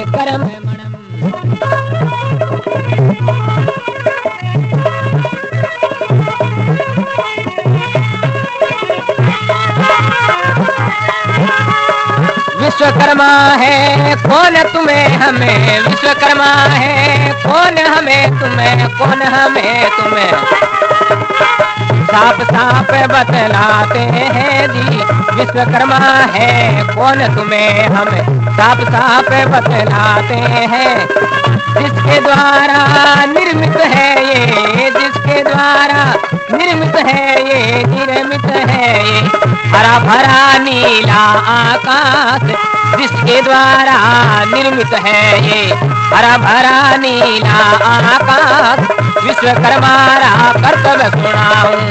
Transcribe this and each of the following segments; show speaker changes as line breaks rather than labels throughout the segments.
कर्म मणम। विश्वकर्मा है कौन तुम्हें हमें, विश्वकर्मा है कौन हमें तुम्हें, कौन हमें तुम्हें साफ साफ बतलाते हैं जी। विश्वकर्मा है कौन तुम्हें हमें साफ साफ बतलाते हैं। जिसके द्वारा निर्मित है ये, जिसके द्वारा निर्मित है ये, निर्मित है ये हरा भरा नीला आकाश। जिसके द्वारा निर्मित है ये हरा भरा नीला आकाश। विश्वकर्मा कर्तव्य सुनाऊं,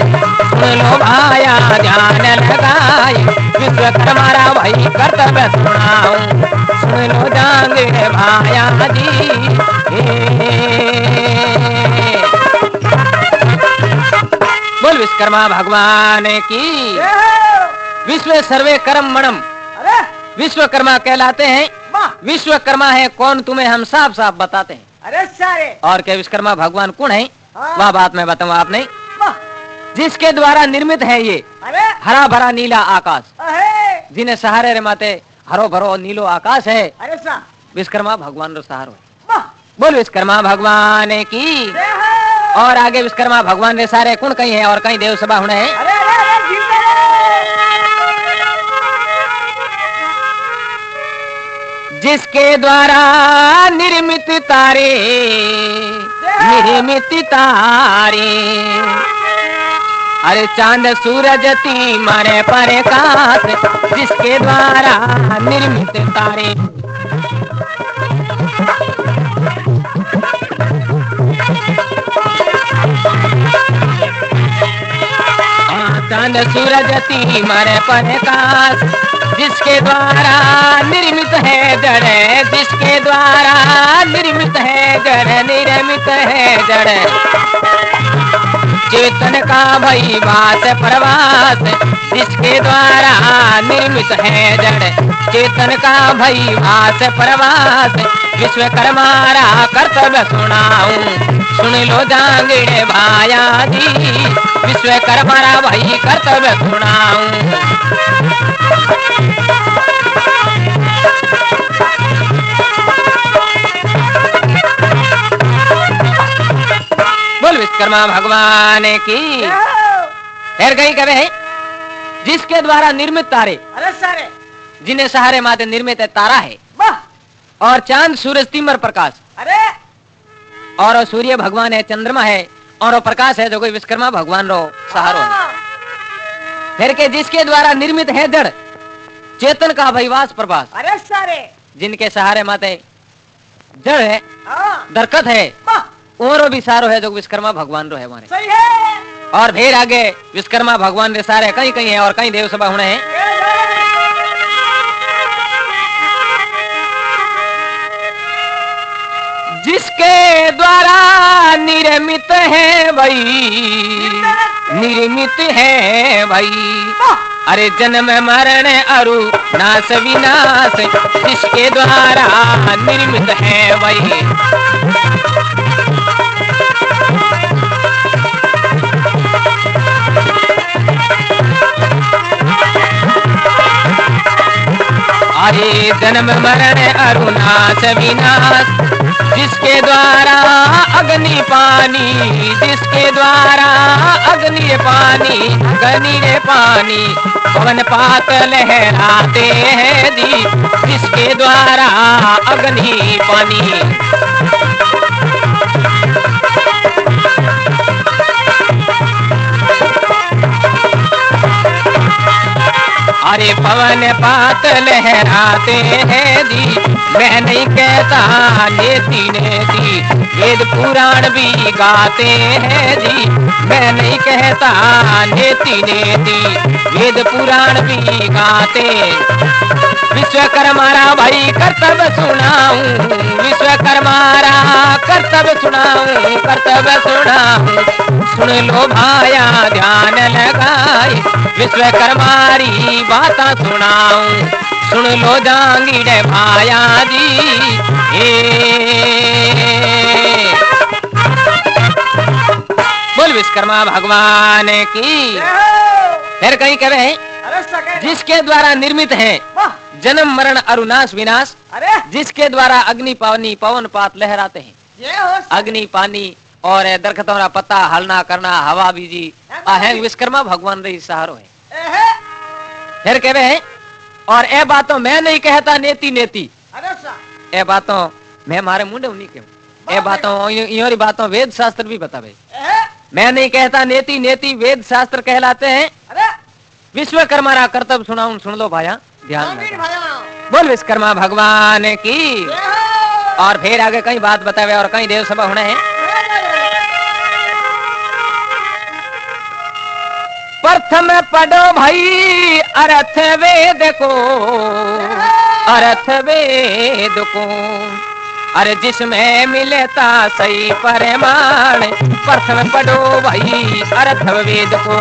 सुन लो भाया ध्यान लगाए। विश्वकर्मा भाई कर्तव्य सुनाऊं, सुन लो जांगे भाया जी। बोल विश्वकर्मा भगवान की। विश्व सर्वे कर्म मणम। विश्वकर्मा कहलाते हैं। विश्वकर्मा है कौन तुम्हें हम साफ साफ बताते हैं।
अरे सारे
और क्या विश्वकर्मा भगवान कौन है? वह बात मैं बताऊं आप नहीं। जिसके द्वारा निर्मित है ये हरा भरा नीला आकाश। जिन्हें सहारे रे माते हरो भरो नीलो आकाश है।
अरे सा
विश्वकर्मा भगवान रो सहारो है। बोल विश्वकर्मा भगवान की। और आगे विश्वकर्मा भगवान रे सारे कुण कहीं है और कहीं देव सभा होने है। जिसके द्वारा निर्मित तारे, निर्मित तारे। अरे चांद सूरज तीमरे प्रकाश। जिसके द्वारा निर्मित तारे। चांद सूरज तीमरे प्रकाश। जिसके द्वारा निर्मित है जड़, जिसके द्वारा निर्मित है जड़, निर्मित है जड़। चेतन का भई वास प्रवास। जिसके द्वारा निर्मित है जड़, चेतन का भई वास प्रवास। विश्वकर्मा कर्तव्य सुनाऊं, सुन लो जांगे भाया जी। विश्वकर्मा भाई कर्तव्य सुनाऊं। बोल विश्वकर्मा भगवान की। फिर गई कवे है जिसके द्वारा निर्मित तारे।
अरे सारे
जिन्हें सहारे माते निर्मित है तारा है। और चांद सूरज तीमर प्रकाश।
अरे
और सूर्य भगवान है, चंद्रमा है और प्रकाश है जो कोई विश्वकर्मा भगवान रो सहारो है। फिर के जिसके द्वारा निर्मित है जड़, चेतन का भईवास प्रभास।
अरे सारे
जिनके सहारे माते जड़ है, दरकत है और भी सारो है जो विश्वकर्मा भगवान रो है हमारे।
सही है।
और फिर आगे विश्वकर्मा भगवान रे सारे कहीं कहीं है और कहीं देव सभा होने हैं। जिसके द्वारा निर्मित है भाई, निर्मित है भाई। अरे जन्म मरण अरु नाश विनाश। जिसके द्वारा निर्मित है भाई। अरे जन्म मरण अरु नाश विनाश। जिसके द्वारा अग्नि पानी, जिसके द्वारा अग्नि पानी, अग्नि रे पानी पवन पात लहराते हैं जी। जिसके द्वारा अग्नि पानी। अरे पवन पात लहराते हैं जी। मैं नहीं कहता नेति नेति, वेद पुराण भी गाते हैं जी। मैं नहीं कहता नेति नेति, वेद पुराण भी गाते। विश्वकर्मा भाई कर्तव्य सुनाऊं, विश्वकर्मा कर्तव्य सुनाऊं, कर्तव्य सुनाऊं। सुन लो भाया ध्यान लगाए। विश्वकर्मा बात सुनाऊं, सुन लो जांगीड़े भाया जी। बोल विश्वकर्मा भगवान की। फिर कहीं कह रहे हैं जिसके द्वारा निर्मित है जन्म मरण अरुनाश विनाश, जिसके द्वारा अग्नि पानी पवन पात लहराते हैं, अग्नि पानी और दरख्तों का पत्ता हलना करना हवा बीजी अहंग विश्वकर्मा भगवान रे सहारो है। फिर कह रहे हैं और ए बातों मैं नहीं कहता नेति नेति, ए बातों मैं मारे मुंडे नहीं कहूं, ए बातों योरी बातों वेद शास्त्र भी बतावे। मैं नहीं कहता नेति नेति, वेद शास्त्र कहलाते हैं। विश्वकर्मा रा कर्तव्य सुनाऊं, सुन लो भाया ध्यान में। बोल विश्वकर्मा भगवान की। और फिर आगे कई बात बतावे और कई देव सभा होने हैं। प्रथम पढ़ो भाई अर्थ वेद को, अर्थ वेद को, अरे जिसमें मिलता सही परिमाण। प्रथम पढ़ो भाई अर्थ वेद को,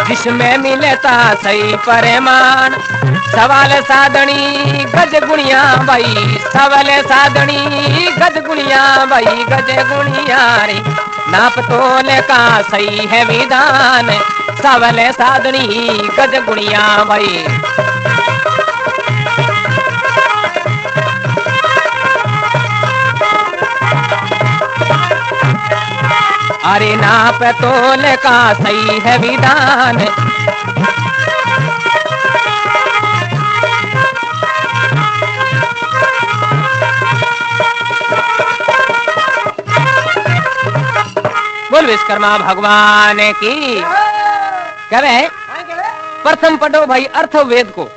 जिसमें मिलता सही परिमाण। सवाल साधनी गज गुणिया भाई, सवाल साधनी गज गुणिया भाई, गज गुणिया रे। नाप तोल का सही है विधान, सवाल साधनी गज गुणिया भाई। अरे नाप तोल का सही है विधान। बोल विश्वकर्मा भगवान की। कह रहे हैं प्रथम पढ़ो भाई अर्थ वेद को,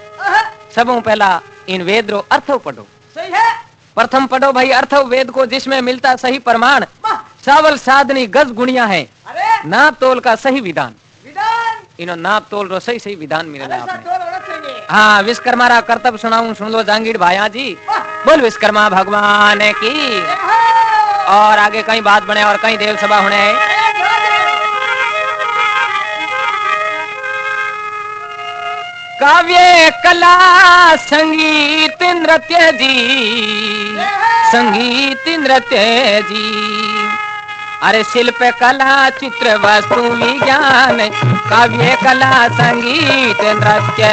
सबों पहला इन वेद रो अर्थ पढ़ो।
सही है।
प्रथम पढ़ो भाई अर्थ वेद को, जिसमें मिलता सही प्रमाण। सावल साधनी गज गुणिया है, नाप तोल का सही विधान। इन्हों नाप तोल रो सही सही विधान मिलेगा आपने। हाँ विश्वकर्मा रा कर्तव्य सुनाऊं, सुन लो जांगीड़ भाया जी। बोल विश्वकर्मा भगवान की। और आगे कई बात बने और कई देव सभा होने हैं। काव्य कला संगीत नृत्य जी, संगीत नृत्य जी। अरे शिल्प कला चित्र वस्तु विज्ञान। काव्य कला संगीत नृत्य,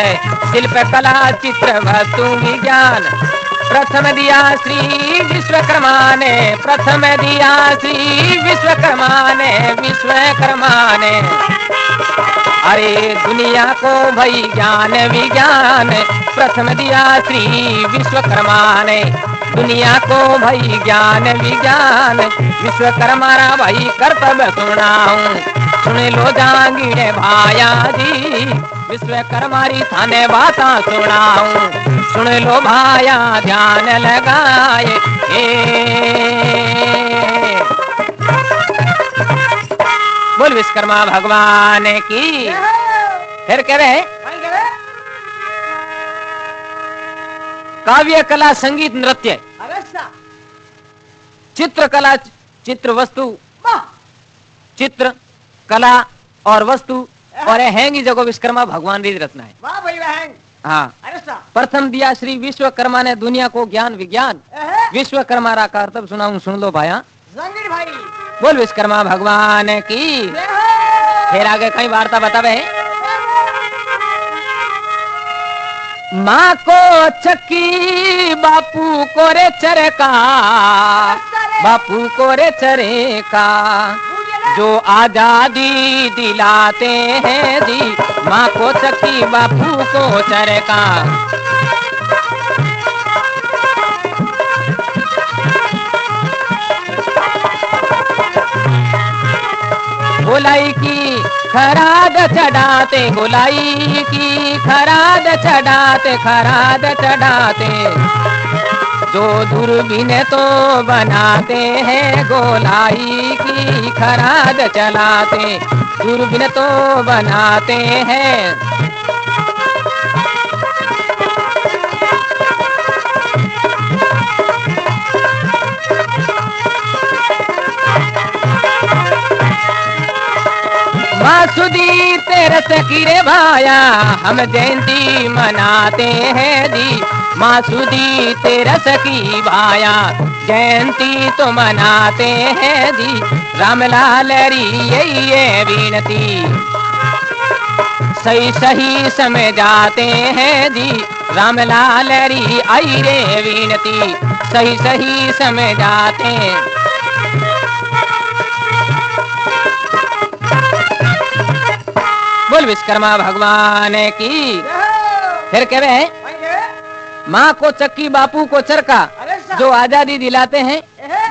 शिल्प कला चित्र वस्तु विज्ञान। प्रथम दिया श्री विश्वकर्मा ने, प्रथम दिया श्री विश्वकर्मा ने, विश्वकर्मा ने। अरे दुनिया को भई ज्ञान विज्ञान, प्रथम दिया श्री विश्वकर्मा ने। दुनिया को भई ज्ञान विज्ञान, विश्वकर्मा रा भाई कर्तव्य सुनाऊं, सुन लो जांगीड़े भाया जी। विश्वकर्मा री थाने बाता सुनाऊं, सुन लो भाया ध्यान लगाए। बोल विश्वकर्मा भगवान की। फिर कह रहे काव्य कला संगीत नृत्य, चित्र कला चित्र वस्तु, चित्र कला और वस्तु और हैंगी जगह विश्वकर्मा भगवान री रचना है।
वाह भाई वाह।
हाँ प्रथम दिया श्री विश्वकर्मा ने दुनिया को ज्ञान विज्ञान। विश्वकर्मा रा कर्तव्य सुनाऊं, सुन लो भाया
जांगीड़ भाई।
बोल विश्वकर्मा भगवान की। फिर आगे कई वार्ता बतावे। माँ को चक्की बापू को रे चरका, बापू को रे चरका। जो आजादी दिलाते हैं जी, माँ को चक्की बापू को चरका। गोलाई की खराद चढ़ाते, गोलाई की खराद चढ़ाते, खराद चढ़ाते। जो दूरबीन तो बनाते हैं, गोलाई की खराद चलाते, दूरबीन तो बनाते हैं। मासुदी तेरस की रे भाया हम जयंती मनाते हैं जी। मासुदी तेरस की भाया जयंती तो मनाते हैं जी। रामलाल री ये विनती सही सही समय जाते हैं जी। रामलाल री आई रे विनती सही सही समय जाते हैं। बोल विश्वकर्मा भगवान की। फिर कह रहे हैं माँ को चक्की बापू को चरखा जो आजादी दिलाते हैं,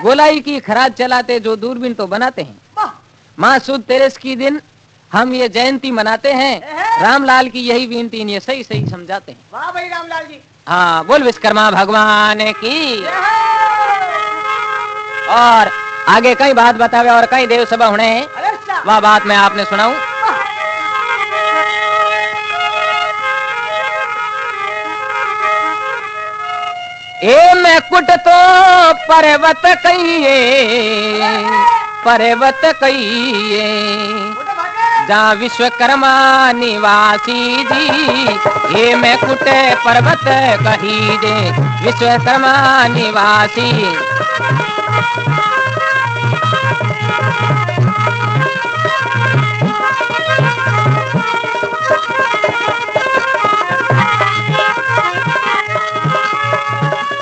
गोलाई की खराज चलाते जो दूरबीन तो बनाते हैं। माँ सुद तेरस की दिन हम ये जयंती मनाते हैं। रामलाल की यही विनती ये सही सही समझाते हैं।
वाह भाई रामलाल जी।
हाँ बोल विश्वकर्मा भगवान की। और आगे कई बात बतावे और कई देव सभा होने हैं, वह बात मैं आपने सुनाऊं। ए मैं कुट तो पर्वत कहिए, पर्वत कहिए जहाँ विश्वकर्मा निवासी जी। ये मैं कुट पर्वत कही दे विश्वकर्मा निवासी।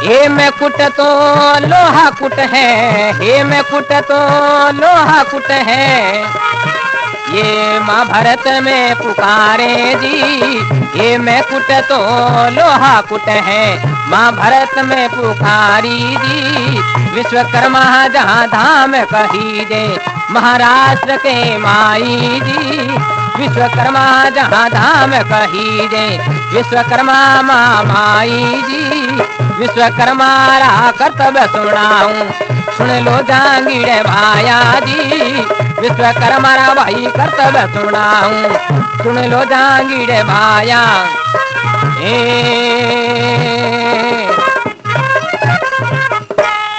हे मैं कुट तो लोहा कुट है, हे मैं कुट तो लोहा कुट है। ये महाभारत में पुकारे जी। ये मैं कुट तो लोहा कुट है महाभारत में पुकारी जी। विश्वकर्मा जहाँ धाम कही दे महाराष्ट्र के माई जी। विश्वकर्मा जहाँ धाम कही दे विश्वकर्मा माई जी। विश्वकर्मा रा कर्तव्य सुनाऊं सुन लो जांगीड़े भाया जी। विश्वकर्मा रा भाई कर्तव्य सुनाऊं सुन लो जांगीड़े भाया।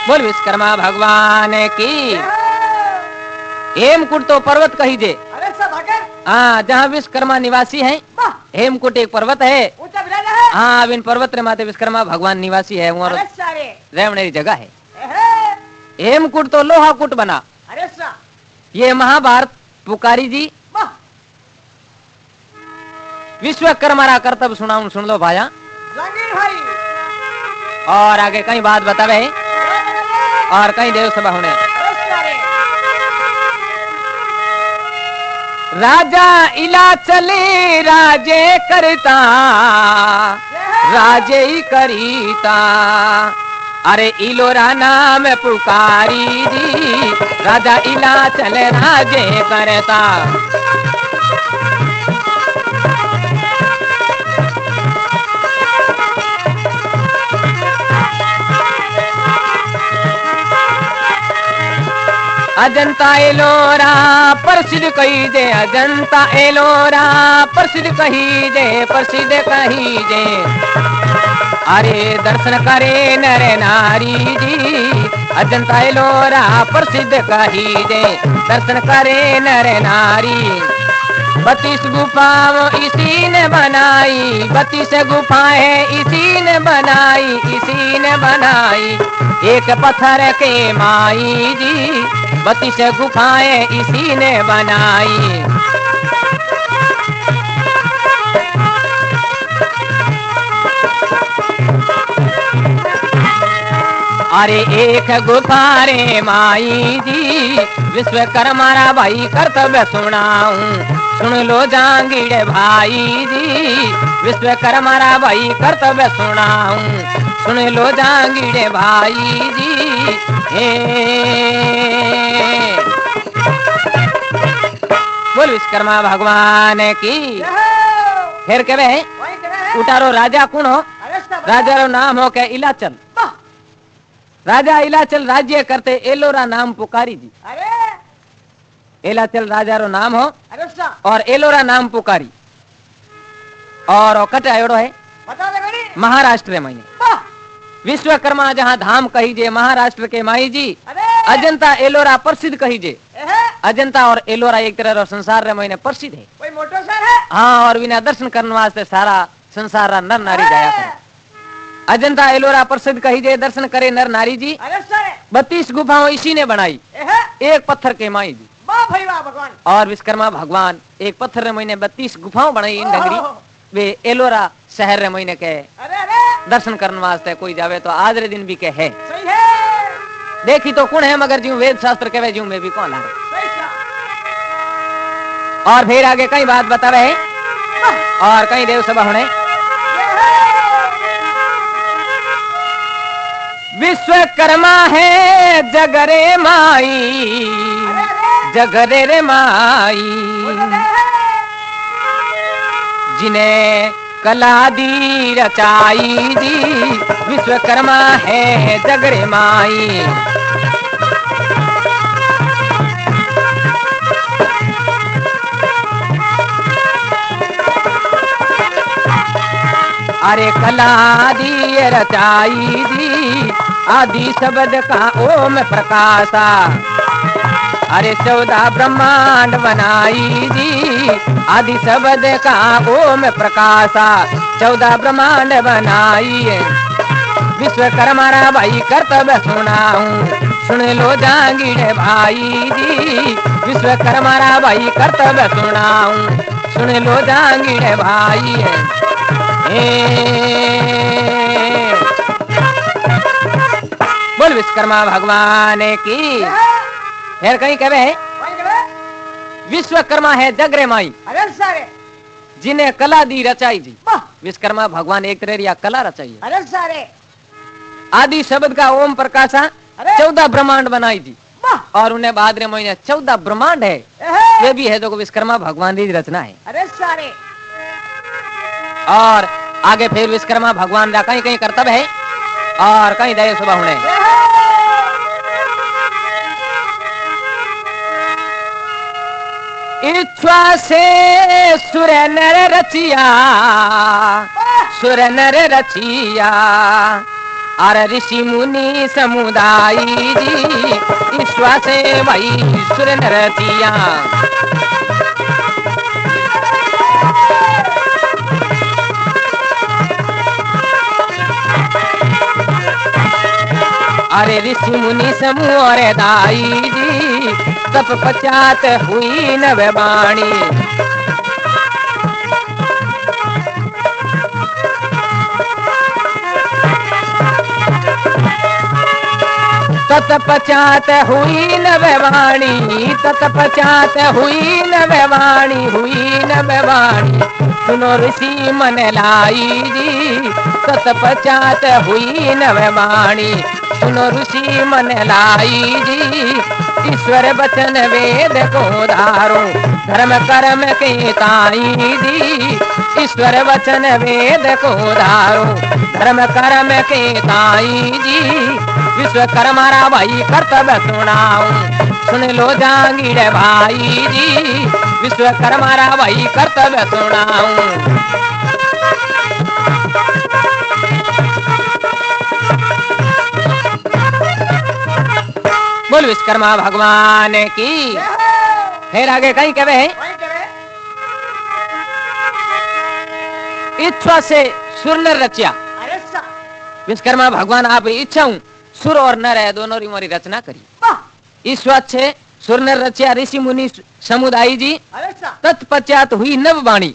बोल विश्वकर्मा भगवान की। हेमकुट तो पर्वत कही दे। हाँ जहाँ विश्वकर्मा निवासी हैं। हेमकुट एक पर्वत है। हाँ अब इन पर्वत रे माते विश्वकर्मा भगवान निवासी है। रेवनेरी जगह है। हेमकुट तो लोहा कुट बना। ये महाभारत पुकारी जी। विश्वकर्मा रा कर्तव्य सुनाऊं सुन लो भाया। और आगे कई बात बतावे और कई देव सभा होने। राजा इला चले राजे करता, राजे ही करीता। अरे इलोरा नाम पुकारी जी। राजा इला चले राजे करता। अजंता एलोरा प्रसिद्ध कही दे। अजंता एलोरा प्रसिद्ध कही दे, प्रसिद्ध कही दे। अरे दर्शन करे नर नारी जी। अजंता एलोरा प्रसिद्ध कही दे दर्शन करे नर नारी। 32 गुफाओं इसी ने बनाई, 32 गुफाएं इसी ने बनाई, इसी ने बनाई। एक पत्थर के माई जी 32 गुफाएं इसी ने बनाई। अरे एक गुफा रे माई जी। विश्वकर्मा रा भाई कर्तव्य सुनाऊं सुन लो जांगीड़े भाई जी। विश्वकर्मा रा भाई कर्तव्य सुनाऊं सुन लो जांगीड़े भाई जी। बोल विश्वकर्मा भगवान की। फिर कहे उतारो राजा कौन हो। राजा रो नाम हो के इलाचल। राजा इलाचल राज्य करते एलोरा नाम पुकारी जी। एलाचल राजा रो नाम हो और एलोरा नाम पुकारी। और कट आयोड़ो है महाराष्ट्र महीने। विश्वकर्मा जहाँ धाम कही जे महाराष्ट्र के माई जी। अजंता एलोरा प्रसिद्ध कहीजे। अजंता और एलोरा एक तरह संसार रे महीने प्रसिद्ध है।
कोई मोटो सर है?
हाँ, और बिना दर्शन करने वास्ते सारा संसार रा नर नारी जाया करे। अजंता एलोरा प्रसिद्ध कहीजे, दर्शन करे नर नारी जी।
अरे सर
32 गुफाओं इसी ने बनाई, एक पत्थर के माई जी।
वाह भाई वाह भगवान।
और विश्वकर्मा भगवान एक पत्थर रे महीने 32 गुफाओं बनाई इन डंगरी। वे एलोरा शहर रे महीने के दर्शन करने वास्ते कोई जावे तो आज रे दिन भी के है।
सही है।
देखी तो कौन है मगर जीव वेद शास्त्र कहे जीव में भी कौन है। और फिर आगे कई बात बतावे और कई देव सभा होने। विश्वकर्मा है जगरे माई, जगरे रे माई, जिन्हें कला दी रचाई जी। विश्वकर्मा है जगरे माई। अरे कला दी रचाई जी, आदि शब्द का ओम प्रकाशा। अरे 14 ब्रह्मांड बनाई जी, आदि शब्द का ओम प्रकाशा। 14 ब्रह्मांड बनाई। विश्वकर्मा रा भाई कर्तव्य सुनाऊं, सुन लो जांगीरे भाई जी। विश्वकर्मा रा भाई कर्तव्य सुनाऊं, सुन लो जांगीरे भाई। बोल विश्वकर्मा भगवान की। फिर कहीं कहे विश्वकर्मा है जगरे माई।
अरे सारे
जिन्हें कला दी रचाई जी। विश्वकर्मा भगवान एक तरह कला रचाई।
अरे सारे
आदि शब्द का ओम प्रकाशा। 14 ब्रह्मांड बनाई जी। और उन्हें बाद रे महीने 14 ब्रह्मांड है, वे भी है जो विश्वकर्मा भगवान की रचना है।
अरे सारे
और आगे फिर विश्वकर्मा भगवान का कहीं कहीं कर्तव्य है और कहीं दया सुबह होने। इच्छा से सुर नर रचिया, सुर नर रचिया। और ऋषि मुनि समुदाय जी, ईश्वा से भाई सुर नर रचिया। अरे ऋषि मुनि समूह और दाई जी, तप पचात हुई नव वाणी। तत पचात हुई नव वाणी, तत पचात हुई नव वाणी, हुई नव वाणी। सुनो ऋषि मन लाई जी, तत पचात हुई नव वाणी। सुनो ऋषि मन लाई जी, ईश्वर बचन वेद को धारो, धर्म कर्म के ताई जी। ईश्वर वचन वेद को धारो, धर्म कर्म के ताई जी। विश्वकर्मा रा भाई कर्तव्य सुनाऊं, सुन लो जांगीरे भाई जी। विश्वकर्मा रा भाई कर्तव्य सुनाऊं। बोल विश्वकर्मा भगवान की। फिर आगे कहीं कहे इच्छा से सुर नर रचिया। विश्वकर्मा भगवान आप इच्छा हूँ सुर और नर है दोनों री मोरी रचना करी। ईश्वर से सुर नर रचिया ऋषि मुनि समुदाय जी। तत्पश्चात हुई नव वाणी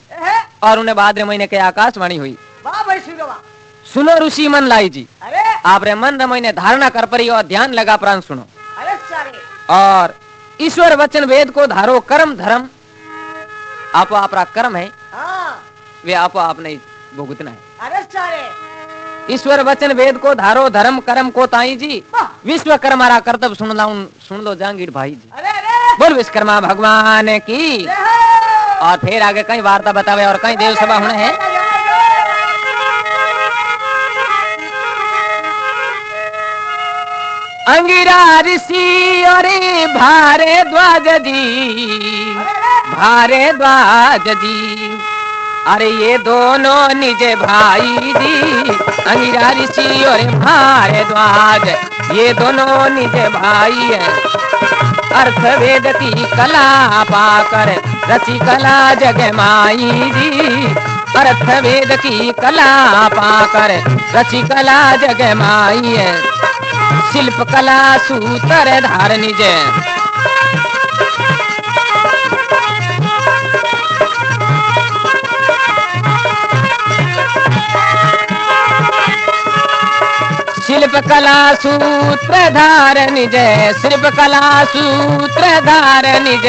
और उन्हें बाद महीने के आकाशवाणी हुई। सुनो ऋषि मन लाई जी, आप रे मन रे महीने धारणा कर परी और ध्यान लगा प्राण सुनो। और ईश्वर वचन वेद को धारो, कर्म धर्म आपो आपरा कर्म है वे आपो आपने भुगतना है। ईश्वर वचन वेद को धारो, धर्म कर्म को ताई जी। विश्वकर्मा रा कर्तव्य सुन लो जांगीर भाई जी। बोल विश्वकर्मा भगवान की। और फिर आगे कई वार्ता बतावे और कई देव सभा होने हैं। अंगिरा ऋषि और भारद्वाज जी, भारद्वाज जी। अरे ये दोनों निज भाई जी, अंगिरा ऋषि और भारद्वाज। ये दोनों निज भाई है, अर्थ वेद की कला पाकर रची कला जग माई जी। अर्थ वेद की कला पाकर रची कला जग माई है, शिल्प कला सूत्र धार निज। शिल्प कला सूत्र धार निज, शिल्प कला सूत्र धार निज।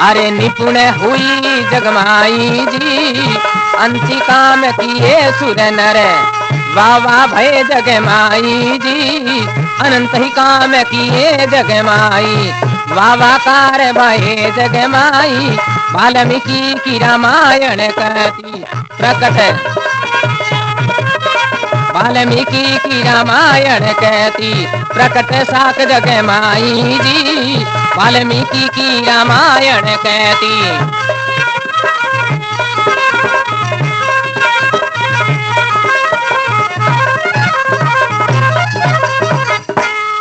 अरे निपुण हुई जगमाई जी, अंति काम किए सुर नर। वाह वाह भय जगमाई जी, अनंत ही काम किए जगमाई। वाह वाह कार भय जगमाई, वाल्मीकि की रामायण कहती प्रकट। वाल्मीकि की रामायण कहती प्रकट साक जग माई जी। वाल्मीकि की रामायण कहती।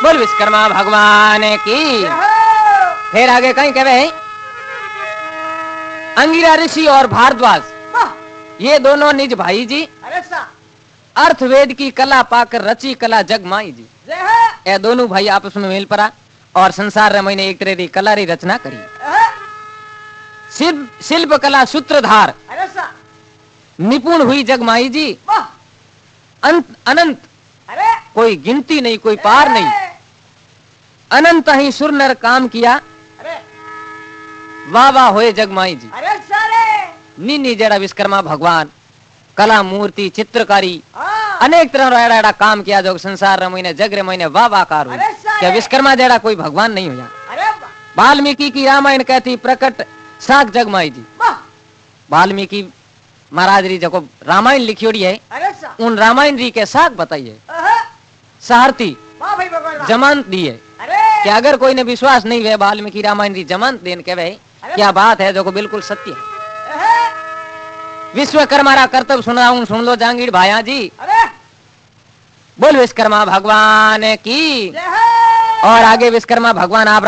बोल विश्वकर्मा भगवान की। फिर आगे कहीं कहे अंगिरा ऋषि और भारद्वाज, ये दोनों निज भाई जी,
अरे सा
अर्थ वेद की कला पाकर रची कला जग माई जी।
जय है।
ये दोनों भाई आपस में मिल पड़ा और संसार रमई ने एक तरह की कला री रचना करी। शिल्प कला सूत्रधार
अरे सा
निपुण हुई जग माई जी।
वाह।
अनंत,
अरे
कोई गिनती नहीं, कोई पार नहीं। अनंत ही सुर नर काम किया।
अरे
वाह वाह होए जग माई जी।
अरे सारे
नी जड़ा विश्वकर्मा भगवान कला मूर्ति चित्रकारी
हाँ।
अनेक तरह रा काम किया जो संसार रमई ने जग रमई ने वाह वाह कार हुई।
अरे सारे।
क्या विश्वकर्मा जड़ा कोई भगवान नहीं हुआ।
अरे
वाल्मीकि की रामायण कहती प्रकट साक जग माई जी।
वाह।
वाल्मीकि महाराज री जो रामायण लिखियोड़ी है,
अरे सा
उन रामायण री के साक बताइए
अह,
सहरती
वाह भाई भगवान वाह।
जमानत दी है
अरे
कि अगर कोई ने विश्वास नहीं हुए वाल्मीकि रामायण री जमानत देन के वे क्या बात है जो बिल्कुल सत्य है।
अह,
विश्वकर्मा रा कर्तव्य सुनाऊं, सुन लो जांगीर भाया जी।
अरे
बोल विश्वकर्मा भगवान की।
जय है।
और आगे विश्वकर्मा भगवान आप